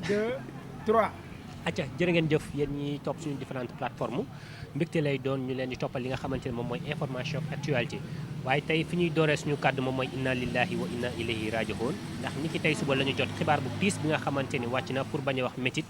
2 3. acca jërë ngeen jëf yéen ñi topp suñu différentes plateformes mbégte lay doon ñu leen di toppal li nga xamante ne moom mooy information actualité waaye tey fi ñuy dooree suñu kàddu moom mooy inna lillahi wa inna ilayhi raji'un ndax ni ki tey suba la ñu jot xibaar bu tiis bi nga xamante ni wàcc na pour bañ a wax métit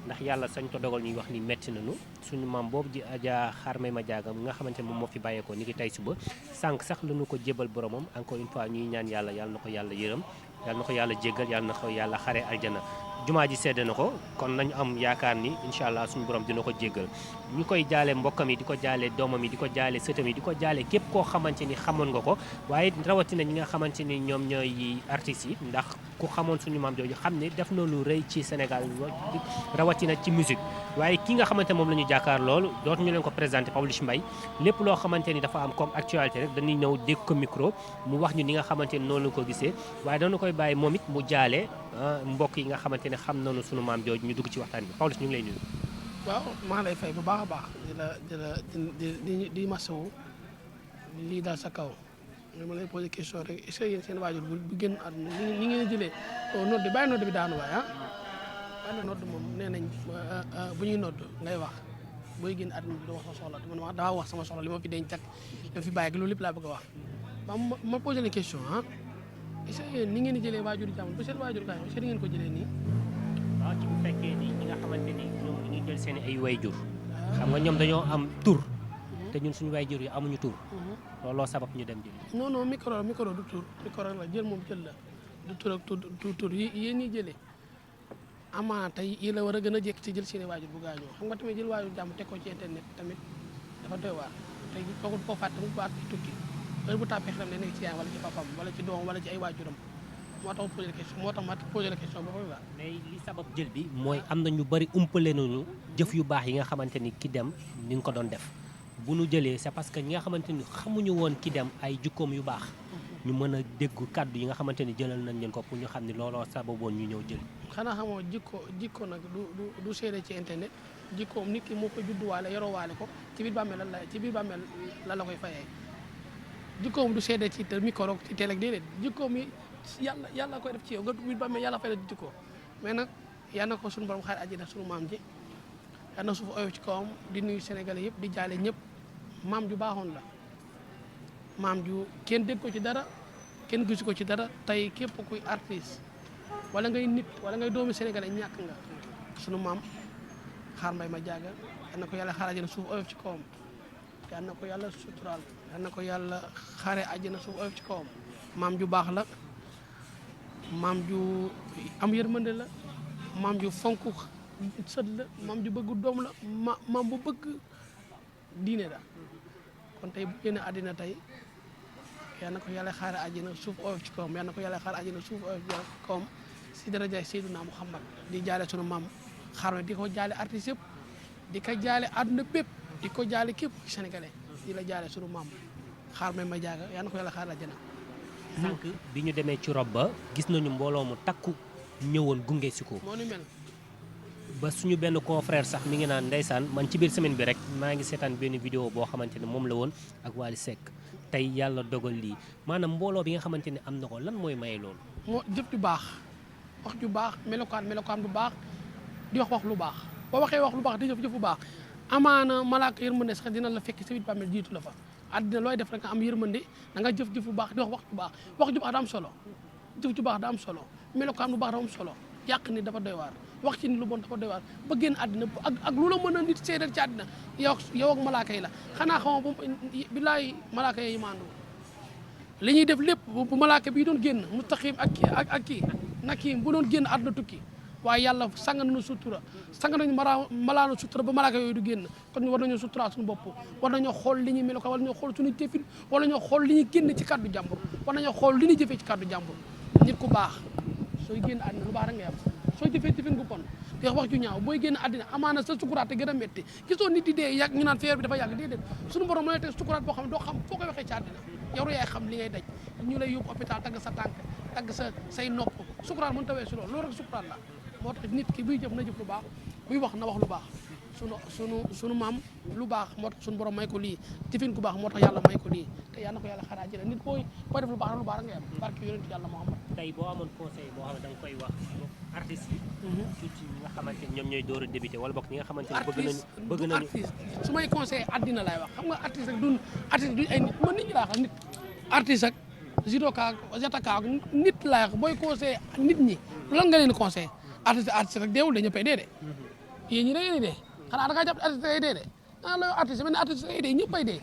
ndax yàlla sañ ko dogal ñuy wax ni métti nañu suñu maam boobu ji Adja Xarmay ma jaaga nga xamante ne moom moo fi bàyyeekoo ni ki tey suba sànq sax la ñu ko jébal boromam encore une fois ñuy ñaan yàlla yàlla na ko yàlla yërëm yàlla na ko yàlla jéggal yàlla na ko yàlla xare aljana jumaa ji sedd na ko kon nañu am yaakaar ni incha allah suñu borom dina ko jéggal ñu koy jaale mbokkam yi di ko jaale doomam yi di ko jaale sëtam yi di ko jaale képp koo xamante ni xamoon nga ko waaye rawatina ñi nga xamante ni ñoom ñooy artistes yi ndax ku xamoon suñu maam jooju xam ne def na lu rëy ci Sénégal rawatina ci musique waaye ki nga xamante moom la ñu jàkkaar loolu dootuñu leen ko présenté Pawlish Mbaye lépp loo xamante ni dafa am comme actualité rek dañuy ñëw dégg ko micro mu wax ñu ni nga xamante ni noonu la ko gisee waaye dañu koy bàyyi moom it mu jaale mbokk yi nga xamante ne xam nañu sunu maam jooju ñu dugg ci waxtaan bi Pawlish ñu ngi lay nuyu. waaw maa ngi lay fay bu baax a baax di masawu lii daal sa kaw ma lay posé question rek est-ce que yéen seen waajur bu génn àdduna ni ngeen jëlee nodd bàyyi nodd bi daanu waay bàyyi nodd moom nee nañ bu ñuy nodd ngay wax booy génn àdduna bi doo wax sa soxla te man daa wax sama soxla li ma fi denc ak li ma fi bàyyi ak loolu lépp laa bëgg a wax ma posé la question est-ce que yéen ni ngeen di jëlee waajur jàmm bu seen waajur kaay est-ce que ngeen ko jëlee nii waaw ci bu fekkee ni ñi nga xamante ni ñoom dañuy jël seen ay wayjur xam nga ñoom dañoo am tur te ñun suñu wayjur yi amuñu tur looloo sabab ñu dem jël non micro du tur micro la jël moom jël la du tur ak tur yi yéen ñi jëlee ama tey yi la war a gën a jekk ci jël seen i waajur bu gaañoo xam nga tamit jël waajur jàmm teg ko ci internet tamit dafa doy waar tey kooku koo fàtte mu baat ci tukki heure bu tàppee xelam day nekk ci yaay wala ci papam wala ci doom wala ci ay waajuram moo tax ma posé la question boobu la. mais li sabab jël bi mooy am na ñu bari umpale nañu jëf yu baax yi nga xamante ni ki dem ni nga ko doon def bu nu jëlee c'est parce que ñi nga xamante ni xamuñu woon ki dem ay jukkoom yu baax ñu mën a déggu kàddu yi nga xamante ni jëlal nañ leen ko pour ñu xam ni looloo sababoon ñu ñëw jël. xanaa xamoo jikko nag du seede ci internet jikkoom nit ki moo ko judduwaale yorowaale ko ci biir bàmmeel la la koy fayee jikkoom du seede ci micro ci télé déedéet jikkoom yi yàlla koy def ci yow nga biir bàmmeel yàlla fay la jikko mais nag yal na ko suñu borom xaar àjjana suñu maam ji yal na suuf oyof ci kawam di nuyu Sénégalais yëpp di jaale ñëpp maam ju baaxoon la maam ju kenn dégg ko ci dara kenn gisu ko ci dara tey képp kuy artiste wala ngay nit wala ngay doomi Sénégalais ñàkk nga sunu maam Xarmay ma jaaga yal na ko yàlla xaar àjjana suuf oyof ci kawam yal na ko yàlla suturaal yal na ko yàlla xaare àjjana suuf oyof ci kawam maam ju baax la maam ju am yërmande la maam ju fonk sët la maam ju bëgg doom la maam bu bëgg diine la kon tey bu génne àddina tey yal na ko yàlla xaare àjjana suuf oyof ci kawam yal na ko yàlla xaare àjjana suuf oyof ci kawam si darajaay Seydina Muhammad di jaale sunu maam Xarmay di ko jaale artiste yëpp di ko jaale àdduna bépp di ko jaale képp sénégalais di la jaale sunu maam Xarmay ma jaaga yal na ko yàlla xaare àjjana sànq bi ñu demee ci rob ba gis nañu mbooloo mu takku ñëwoon gunge si ko moo ni mel ba suñu benn confrère sax mi ngi naan ndeysaan man ci biir semaine bi rek maa ngi seetaan benn vidéo boo xamante ne moom la woon ak Wally Seck tey yàlla dogal lii maanaam mbooloo bi nga xamante ne am na ko lan mooy maye loolu moo jëf ju baax wax ju baax melokaan bu baax di wax lu baax boo waxee wax lu baax di jëf bu baax amaana malaaka yërmande sax dina la fekk si biir bàmmeel jiitu la fa àddina looy def rek nga am yërmande da nga jëf bu baax di wax bu baax wax ju baax da am solo jëf ju baax da am solo melokaan bu baax da am solo yàq ni dafa doy waar wax ci ni lu bon dafa doy waar ba génn àddina ak lu la mën a nit seedal ci àddina yow ak malaaka yi la xanaa xamoo bu billaay malaaka yi maandu li ñuy def lépp bu malaaka bii doon génn mustaqim ak kii nakiim bu doon génn àdduna tukki waaye yàlla sang nañu sutura sang nañu malaanu sutura ba malaaka yooyu du génn kon ñu war nañoo sutura suñu bopp war nañoo xool li ñuy mel ko wala ñoo xool suñu jëfin wala ñoo xool li ñuy génn ci kàddu jàmbur war nañoo xool li ñuy jëfee ci kàddu jàmbur nit ku baax sooy génn àddina lu baax rek ngay am sooy jëfee jëfin gu bon di wax ju ñaaw booy génn àddina amaana sa sukuraat te gën a métti gisoo nit di dee yàgg ñu naan feer bi dafa yàgg déedéet suñu borom la teg sukuraat boo xam ne doo xam foo koy waxee ci àddina yow yaay xam li ngay daj ñu lay yóbbu hôpital tagg sa tànk tagg say nopp sukuraat mën tawee si loolu rek sukuraat la moo tax nit ki buy jëf na jëf lu baax buy wax na wax lu baax sunu maam lu baax moo tax sunu borom may ko lii jëfin ku baax moo tax yàlla may ko lii te yàlla na ko yàlla xaraa jële nit booy def lu baax rek ngay am barke yonent yàlla Muhammad. tey boo amoon conseil boo xam ne da nga koy wax artistes yi. surtout ñi nga xamante ni ñoom ñooy door a débuté wala bokk ñi nga xamante ni bëgg nañu artiste su may conseil àddina laay wax xam nga artiste rek duñ ay nit man nit ñi laa wax nit artiste ak judoka jataka nit laa wax booy conseil nit ñi lan nga leen conseil artiste rek deewul de ñëppay dee de yéen ñi da ngeen di dee xanaa da ngaa jàpp artiste day dee de loolu artiste mel ne artiste day dee ñëppay dee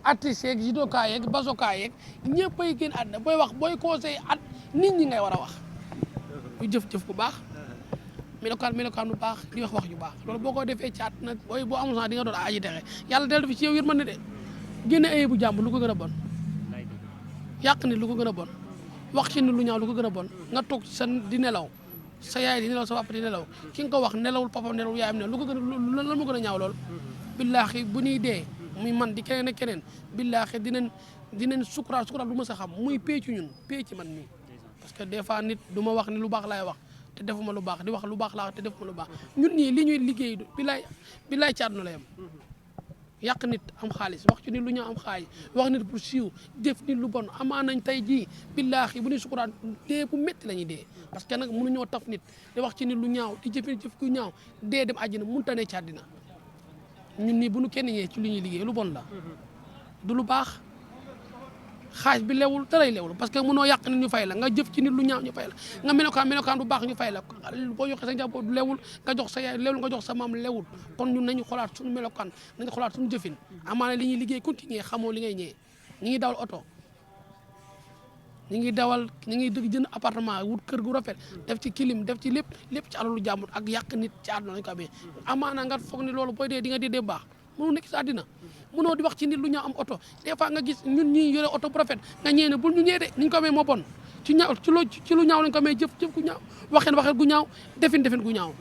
artiste yeeg judoka yeeg basoka yeeg ñëppay génn àddina booy wax booy conseil nit ñi ngay war a wax ñu jëf bu baax melokaan bu baax di wax ju baax loolu boo ko defee caat nag boo amul sax di nga doon aji texe yàlla dellu fi ci yow yërmande de génne ayib bu jàmbur lu ko gën a bon yàq nit lu ko gën a bon wax ci nit lu ñaaw lu ko gën a bon nga toog sa di nelaw sa yaay di nelaw sa papa di nelaw ki nga ko wax nelawul papa nelawul yaayam ne lu ko gën a lan moo gën a ñaaw lool billaahi bu ñuy dee muy man di keneen ak keneen billaahi dinañ sukuraat lu ma sa xam muy péecu ñun péeci man nii parce que des fois nit du ma wax ni lu baax laay wax te defuma lu baax di wax lu baax laa wax te defuma lu baax ñun ñii li ñuy liggéey billaay ci àdduna la yam yàq nit am xaalis wax ci nit lu ñaaw am xaalis wax nit pour siiw def nit lu bon amaa nañ tey jii billaahi bu ñuy sukuraat dee bu métti la ñuy dee parce que nag mënuñoo taf nit di wax ci nit lu ñaaw di jëf ku ñaaw dee dem àjjina mënut a ne ci àddina ñun nii bu ñu kenn ñee ci lu ñuy liggéey lu bon la du lu baax xaaj bi lewul daray lewul parce que mënoo yàq nit ñu fay la nga jëf ci nit lu ñaaw ñu fay la nga melokaan bu baax ñu fay la boo yoxee sa njaboot lewul nga jox sa yaay lewul nga jox sa maam lewul kon ñun nañu xolaat suñu melokaan nañu xolaat suñu jëfin amaana li ñuy liggéey continuer xamoo li ngay ñëwee ñi ngi dawal oto ñi ngi dëgg jënd appartement wut kër gu rafet def ci kilim def ci lépp ci alalu jàmbur ak yàq nit ci àdduna lañu ko amee amaana nga foog ni loolu booy dee di nga dee baax mënoo nekk sa àddina mënoo di wax ci nit lu ñaaw am oto des fois nga gis ñun ñi yore oto bu rafet nga ñee ne bul ñu ñee de ni ñu ko amee moo bon ci lu ñaaw lañ ko amee jëf gu ñaaw waxeen gu ñaaw defin gu ñaaw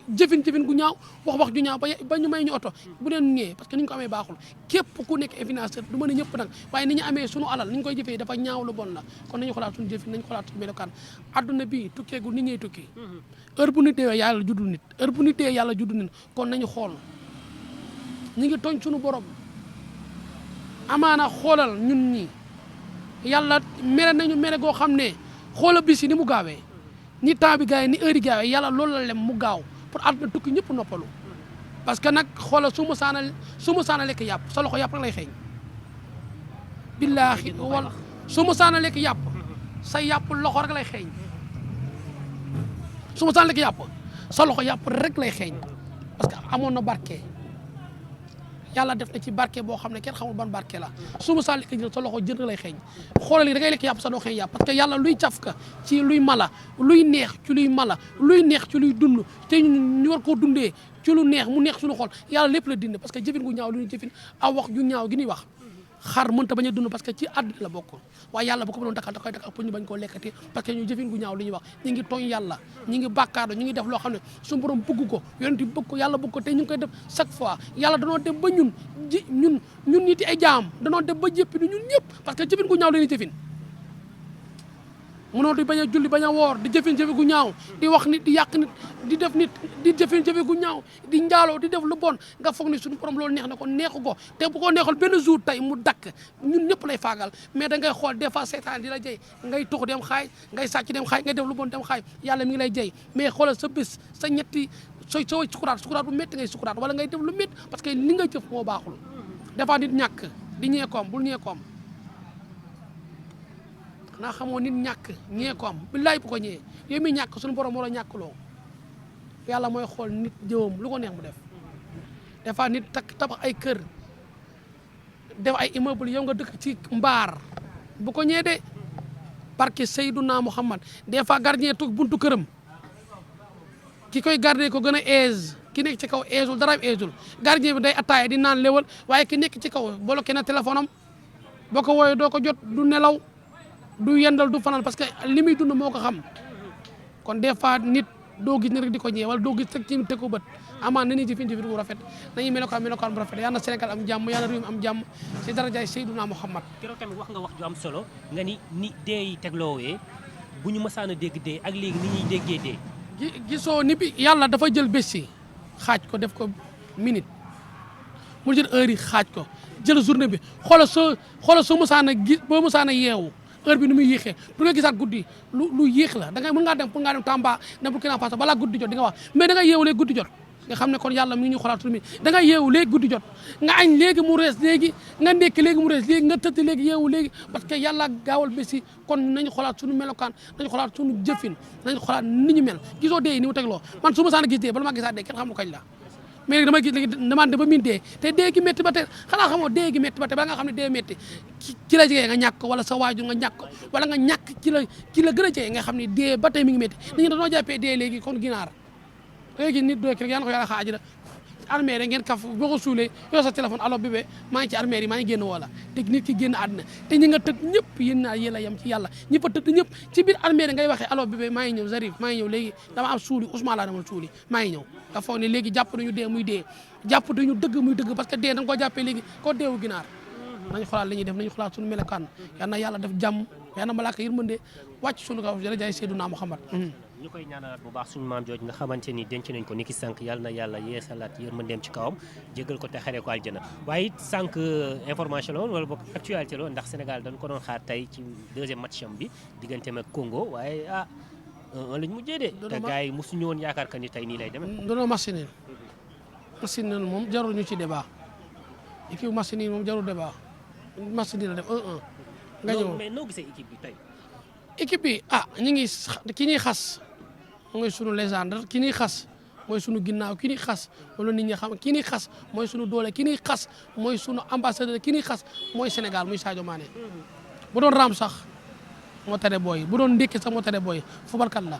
jëfin gu ñaaw wax ju ñaaw ba ñu may ñu oto bu leen ñee parce que ni ñu ko amee baaxul képp ku nekk influenceur du mën a ñëpp nag waaye ni ñu amee suñu alal ni ñu koy jëfee dafa ñaaw lu bon la kon nañu xolaat suñu jëfin nañu xolaat suñu melokaan adduna bi tukkeegul nit ñey tukki heure bu nit dee yàlla juddu nit heure bu nit dee yàlla juddu nit kon nañu xool ñu ngi tooñ suñu borom amaana xoolal ñun ñi yàlla mere nañu mere goo xam ne xoola bis yi ni mu gaawee ni temps bi gaawee ni heure yi gaawee yàlla loolu la lem mu gaaw pour àdduna tukki ñëpp noppalu parce que nag xoolal su ma saana lekk yàpp sa loxo yàpp rek lay xeeñ billaahi wala su ma saana lekk yàpp sa yàpp loxo rek lay xeeñ su ma saana lekk yàpp sa loxo yàpp rek lay xeeñ parce que amoon na barke yàlla def na ci barke boo xam ne kenn xamul ban barke la su ma saa lekk jël sa loxo jën lay xeeñ xoolal yi da ngay lekk yàpp sa doo xeeñ yàpp parce que yàlla luy caf ka ci luy mala luy neex ci luy mala luy neex ci luy dund te ñu war koo dundee ci lu neex mu neex suñu xol yàlla lépp la dindi parce que jëfin gu ñaaw lu ñu jëfin aw wax ju ñaaw gi ñuy wax xar mënta bañ a dund parce que ci àddina la bokk waaye yàlla bu ko doon dakal da koy dakal pour ñu bañ koo lekkati parce que ñu jëfin gu ñaaw li ñuy wax ñu ngi tooñ yàlla ñu ngi bàkkaar ñu ngi def loo xam ne suñu borom bëgg ko yonent bi bëgg ko yàlla bëgg ko te ñu ngi koy def chaque fois yàlla danoo dem ba ñun nit ay jaam danoo dem ba jëppi ñun ñëpp parce que jëfin gu ñaaw la ñuy jëfin mënoo di bañ a julli bañ a woor di jëfin jëfe gu ñaaw di wax nit di yàq nit di def nit di jëfin jëfe gu ñaaw di njaaloo di def lu bon nga foog ni suñu borom loolu neex na ko neexu ko te bu ko neexal benn jour tey mu dakk ñun ñëpp lay faagal mais da ngay xool des fois seetaan di la jey ngay tux dem xaay ngay sàcc dem xaay ngay def lu bon dem xaay yàlla mi ngi lay jey mais xoolal sa bés sa ñetti sooy sukuraat bu métti ngay sukuraat wala ngay def lu métti parce que li nga jëf moo baaxul des fois nit ñàkk di ñeekoom bul ñeekoom xanaa xamoo nit ñàkk ñee ko am billaay bu ko ñëwee yow mi ñàkk suñu borom moo la ñàkkloo yàlla mooy xool nit jëwam lu ko neex mu def des fois nit tabax ay kër def ay immeuble yow nga dëkk ci mbaar bu ko ñëwee de barke Seydouna Muhammad des fois gardien toog buntu këram ki koy garder ko gën a aise ki nekk ci kaw aiseul dara aiseul gardien bi day attaaya di naan léwal waaye ki nekk ci kaw bloqué na téléphone am boo ko wooyee doo ko jot du nelaw du yendal du fanaan parce que li muy dund moo ko xam kon des fois nit doo gis ne rek di ko ñëwee wala doo gis rek ci teg ko bët amaan nañuy jëfin jëfin bu rafet nañuy melokaan bu rafet yal na Sénégal am jàmm yal na réew mi am jàmm ci darajaay Seydina Muhammad. keroog tamit wax nga wax ju am solo nga ni dee yi tegloowee bu ñu mësaan a dégg dee ak léegi ni ñuy déggee dee. gisoo ni bi yàlla dafa jël bés yi xaaj ko def ko minute mu jël heure yi xaaj ko jël journée bi xoolal soo mësaan a gis boo mësaan a yeewu heure bi ni muy yéexee pour nga gisaat guddi lu yéex la da ngay mën ngaa dem pour ngaa dem Tamba dem Burkina Faso balaa guddi jot di nga wax mais da ngay yeewu léegi guddi jot nga xam ne kon yàlla mi ngi ñu xoolaat suñu mi da ngay yeewu léegi guddi jot nga añ léegi mu rees léegi nga ndekki léegi mu rees léegi nga tëdd léegi yeewu léegi parce que yàlla gaawal bési kon nañu xoolaat suñu melokaan nañu xoolaat suñu jëfin nañu xoolaat ni ñu mel gisoo dee ni mu tegloo man su ma saan gis dee bala maa gisaat dee kenn xam lu kañ la mais léegi dama gis léegi demande ba miin dee te dee gi métti ba te xanaa xamoo dee gi métti ba te bala nga xam ne dee métti ci la jegee nga ñàkk wala sa waaju nga ñàkk wala nga ñàkk ci la gën a jege nga xam ne dee ba tey mi ngi métti nit ñi dañoo jàppee dee léegi kon ginaar léegi nit doo rek yàlla ko yàlla xaa ajira armée rek ngeen kaf boo ko suulee yow sa téléphone allo bébé maa ngi ci armée yi maa ngi génn woola te nit ki génn àddina te ñi nga tëdd ñëpp yéen naa yéen a yem ci yàlla ñi fa tëdd ñëpp ci biir armée ngay waxee allo bébé maa ngi ñëw Zarif maa ngi ñëw léegi dama am suuli Ousmane laa demal suuli maa ngi ñëw nga foog ne léegi jàpp nañu dee muy dee jàpp nañu dëgg muy dëgg parce que dee da nga koo jàppee léegi koo deewu ginaar nañu xoolaat li ñuy def nañu xoolaat suñu melokaan yal na yàlla def jàmm yal na malaaka yërmande wàcc suñu kaw jërë jaay Seydina Muhammad ñu koy ñaanalaat bu baax suñu maam jooj nga xamante ni denc nañ ko ni ki sànq yàlla na yàlla yeesalaat yërmandeem ci kawam jégal ko te xaree ko aljana waaye it sànq information la woon wala boog actualité la woon ndax Sénégal dañ ko doon xaar tey ci deuxième match am bi digganteem ak Congo waaye lañ mujjee de te gars yi mosuñu woon yaakaar que ni tey nii lay demee doonoo machine moom jarul ñu ci débat équipe machine moom jarul débat machine la def 1-1 nga ñëw mais noo gisee équipe bi tey équipe bi ñu ngi ki ñuy xas mooy sunu légende ki ñuy xas mooy sunu ginnaaw ki ñuy xas wala nit ñi xam ki ñuy xas mooy sunu doole ki ñuy xas mooy sunu ambassadeur ki ñuy xas mooy Sénégal muy Sadio Mané bu doon raam sax moo tere booy bu doon ndékki sax moo tere booy fubalkat la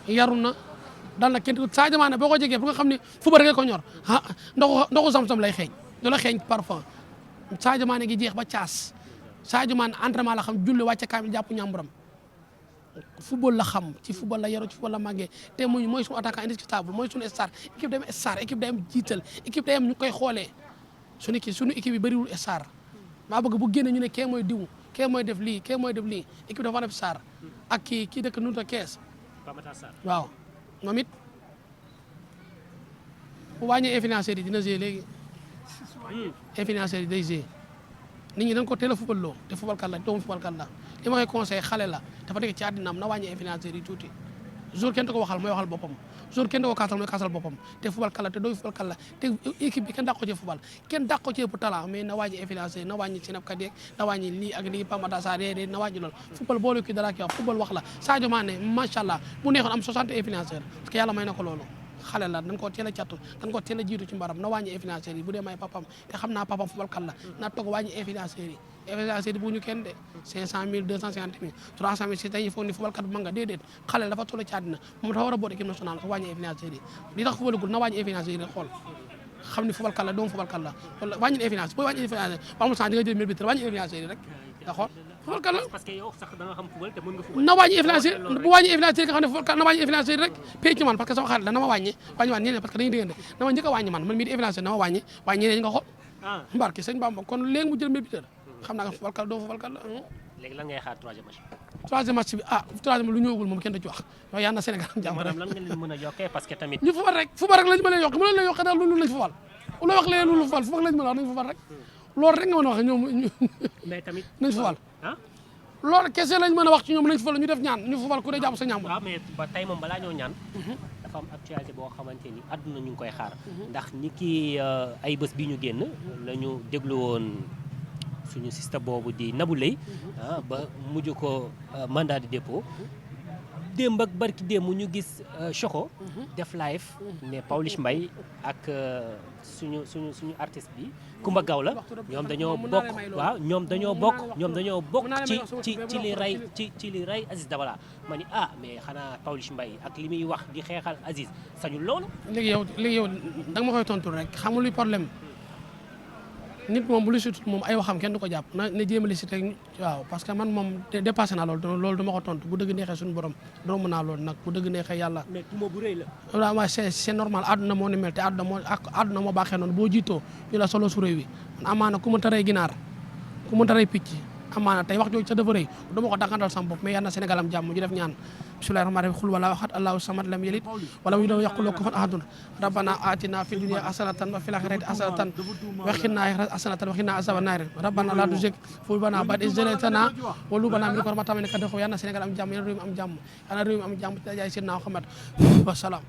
yaru na dal na kenn Sadio Mané boo ko jegee pour nga xam ne fubal rek ko ñor ndoxu sam-sam lay xeeñ du la xeeñ parfum Sadio Mané gi jeex ba caas Sadio Mané entraînement la xam julli wàcce kaamil jàpp ñàmburam football la xam ci football la yaru ci football la màggee te mooy suñu attaquant indiscutable mooy suñu star équipe day am star équipe day am jiital équipe day am ñu koy xoolee suñu équipe yi bëriwul star maa bëgg bu génne ñu ne kee mooy diw kee mooy def lii kee mooy def lii équipe dafa def star ak kii dëkk nuuta kees waaw moom it bu wàññee influenceurs yi dina gérer léegi influenceurs yi day gérer nit ñi dañ ko teel a football loo te football kat la doomu football kat la li ma koy conseillé xale la dafa nekk ci àddinaam na wàññi influenceurs yi tuuti jour kenn du ko waxal mooy waxal boppam jour kenn du ko kaasal mooy kaasal boppam te football kat la te doomu football kat la te équipe bi kenn dàq ko ci football kenn dàq ko ci ëpp talent mais na wàññi influenceurs yi na wàññi sinapkat yeeg na wàññi lii ak lii Pamada Sarr na wàññi loolu football boolu ki dara ki wax football wax la Sadio Mané macha allah bu neexoon am 60 influenceurs parce que yàlla may na ko loolu xale la dañ ko teel a cattu dañ ko teel a jiitu ci mbaram na wàññi influenceurs yi bu dee may papam te xam naa papam football kat la na toog wàññi influenceurs yi influenceurs yi bu ñu kenn de 500 000 250 000 300 000 si tey foog ni football kat bu manga déedéet xale dafa toll ci àddina moom dafa war a boot équipe nationale wàññi influenceurs yi li tax football gul na wàññi influenceurs yi rek xool xam ni football kat la doomu football kat la wala wàññi influence booy wàññi influence ba amul sens di nga jël mil bi wàññi influenceurs yi rek nga xool football kat la parce que yow sax da nga xam football te mën nga football na wàññi influence bu wàññi influence nga xam ne football kat na wàññi influence rek pay ci man parce que sama xarit la na ma wàññi waat ñeneen parce que dañuy diggante na ma njëkk a wàññi man mii di influence na ma wàññi ñeneen nga xool mbarki sëñ Bamba kon léegi mu jël mil bi xam naa football kat doo football kat la léegi lan ngay xaar troisième match bi troisième lu ñëwagul moom kenn du ci wax waaye yàlla na Sénégal am jàmm maanaam lan nga leen mën a yokkee parce que tamit ñu football rek lañu mën a yokk mënoon la yokkee daal loolu lañ football loo wax leen loolu football lañ mën a wax nañ football rek loolu rek nga mën a wax ñoom mais tamit nañ football loolu kese lañ mën a wax ci ñoom nañ football ñu def ñaan ñu football ku dee jàpp sa ñaam waaw mais ba tey moom balaa ñoo ñaan dafa am actualité boo xamante ni àdduna ñu ngi koy xaar ndax ni ki ay bés bi ñu génn la ñu déglu woon suñu sista boobu di Nabou Leye ba mujj ko mandat de dépôt démb ak barki démb ñu gis Choco def live ne Pawlish Mbaye ak suñu artiste bi Coumba Gawla ñoom dañoo bokk waaw ñoom dañoo bokk ci li rey Aziz Dabala ma ni mais xanaa Pawlish Mbaye ak li muy wax di xeexal Aziz sañul loolu léegi yow da nga ma koy tontu rek xamul luy problème nit moom bu lu si moom ay waxam kenn du ko jàpp na jéem a li si teg waaw parce que man moom dépassé naa loolu dama ko tontu bu dëgg neexee suñu borom romb naa loolu nag bu dëgg neexee yàlla. mais tuuma bu rëy la. waaw c'est normal àdduna moo ni mel te àdduna moo baaxee noonu boo jiitoo ñu la solo su réew wi man amaana ku mënta rey ginaar ku mënta rey picc amaana tey wax jooju sa dafa rëy dama ko dakantal sama bopp mais yal na Sénégal am jàmm ñu def ñaan bismillahi rahmani rahim xul wala waxat allahu samad lam yalid walam yulad walam yakul lahu kufuwan ahad rabbana atina fid dunya hasanatan wa fil akhirati hasanatan wa qina hasanatan wa qina azaban nar rabbana la tuzigh qulubana ba'da idh hadaytana wa hab lana min ladunka rahmatan innaka antal wahhab yal na Sénégal am jàmm yal na réew mi am jàmm yal na réew mi am jàmm ci jaay Seydina Muhammad wa salaam